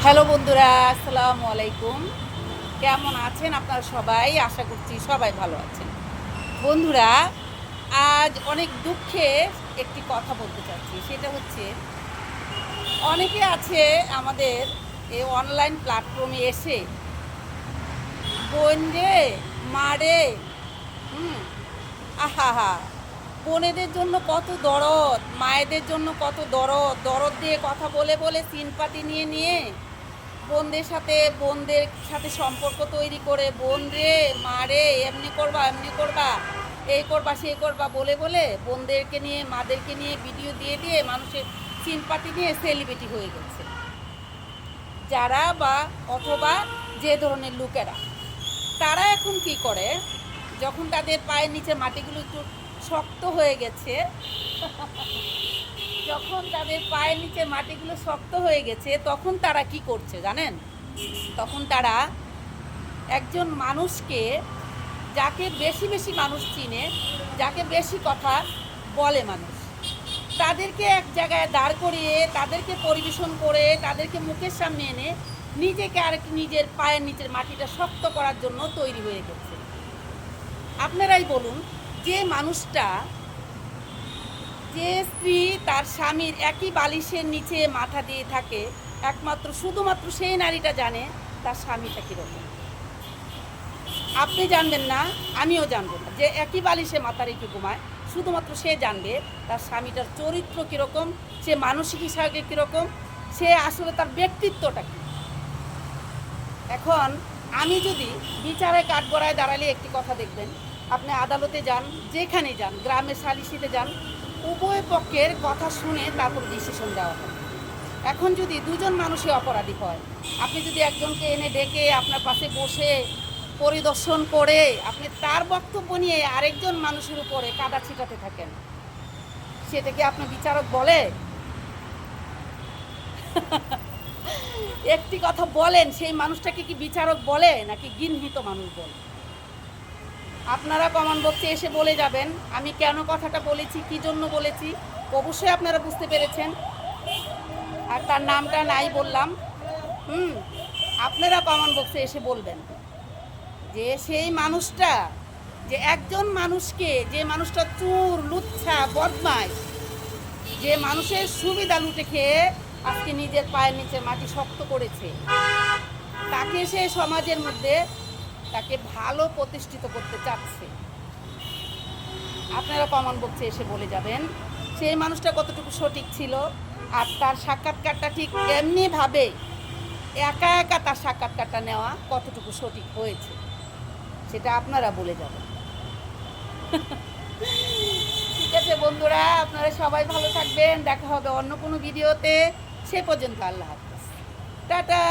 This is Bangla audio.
হ্যালো বন্ধুরা, আসসালামু আলাইকুম। কেমন আছেন আপনারা সবাই? আশা করছি সবাই ভালো আছেন। বন্ধুরা, আজ অনেক দুঃখে একটি কথা বলতে চাচ্ছি। সেটা হচ্ছে, অনেকে আছে আমাদের এই অনলাইন প্ল্যাটফর্মে এসে বোন রে, মা রে, হুম, আহা, বোনেদের জন্য কত দরদ, মায়েদের জন্য কত দরদ, দরদ দিয়ে কথা বলে বলে সিনপাতি নিয়ে নিয়ে বোনদের সাথে সম্পর্ক তৈরি করে, বোন রে, মা রে, এমনি করবা এমনি করবা, এই করবা সেই করবা বলে বলে বোনদেরকে নিয়ে মাদেরকে নিয়ে ভিডিও দিয়ে দিয়ে মানুষের সিনপাতি নিয়ে সেলিব্রিটি হয়ে গেছে। যারা বা অথবা যে ধরনের লোকেরা, তারা এখন কি করে, যখন তাদের পায়ের নিচে মাটিগুলো একটু শক্ত হয়ে গেছে, যখন তাদের পায়ের নিচে মাটিগুলো শক্ত হয়ে গেছে, তখন তারা কি করছে জানেন? তখন তারা একজন মানুষকে, যাকে বেশি বেশি মানুষ চিনে, যাকে বেশি কথা বলে মানুষ, তাদেরকে এক জায়গায় দাঁড় করিয়ে তাদেরকে পরিবেশন করে তাদেরকে মুখের সামনে এনে নিজেকে আরেক নিজের পায়ের নিচের মাটিটা শক্ত করার জন্য তৈরি হয়ে গেছে। আপনারাই বলুন, যে মানুষটা, যে স্ত্রী তার স্বামীর একই বালিশের নিচে মাথা দিয়ে থাকে, একমাত্র শুধুমাত্র সেই নারীটা জানে তার স্বামীটা কীরকম। আপনি জানবেন না, আমিও জানবো না। যে একই বালিশে মাথা রেখে ঘুমায়, শুধুমাত্র সে জানবে তার স্বামীটার চরিত্র কীরকম, সে মানসিক হিসাবে কীরকম, সে আসলে তার ব্যক্তিত্বটা কী। এখন আমি যদি বিচারে কাঠগড়ায় দাঁড়ালে একটি কথা দেখবেন, আপনি আদালতে যান, যেখানে যান, গ্রামে সালিশিতে যান, উভয় পক্ষের কথা শুনে তারপর ডিসিশন দেওয়া হয়। এখন যদি দুজন মানুষই অপরাধী হয়, আপনি যদি একজনকে এনে ডেকে আপনার পাশে বসে পরিদর্শন করে আপনি তার বক্তব্য নিয়ে আরেকজন মানুষের উপরে কাদা ছিটাতে থাকেন, সেটাকে আপনি বিচারক বলে? একটি কথা বলেন, সেই মানুষটাকে কি বিচারক বলে নাকি ঘৃণিত মানুষ বলে? আপনারা কমেন্ট বক্সে এসে বলে যাবেন আমি কেন কথাটা বলেছি, কী জন্য বলেছি। অবশ্যই আপনারা বুঝতে পেরেছেন, আর তার নামটা নাই বললাম। আপনারা কমেন্ট বক্সে এসে বলবেন যে সেই মানুষটা, যে একজন মানুষকে, যে মানুষটা চোর, লুচ্ছা, বদমাশ, যে মানুষের সুবিধা লুটে খেয়ে আজকে নিজের পায়ের নিচে মাটি শক্ত করেছে, তাকে সে সমাজের মধ্যে তাকে ভালো প্রতিষ্ঠিত করতে চাচ্ছে। আপনারা কমেন্ট বক্সে এসে বলে যাবেন সেই মানুষটা কতটুকু সঠিক ছিল, আর তার সাক্ষাৎকারটা ঠিক এমনিভাবে একা একা তার সাক্ষাৎকারটা নেওয়া কতটুকু সঠিক হয়েছে, সেটা আপনারা বলে যাবেন। ঠিক আছে বন্ধুরা, আপনারা সবাই ভালো থাকবেন। দেখা হবে অন্য কোনো ভিডিওতে। সে পর্যন্ত আল্লাহ হাফেজ, টাটা।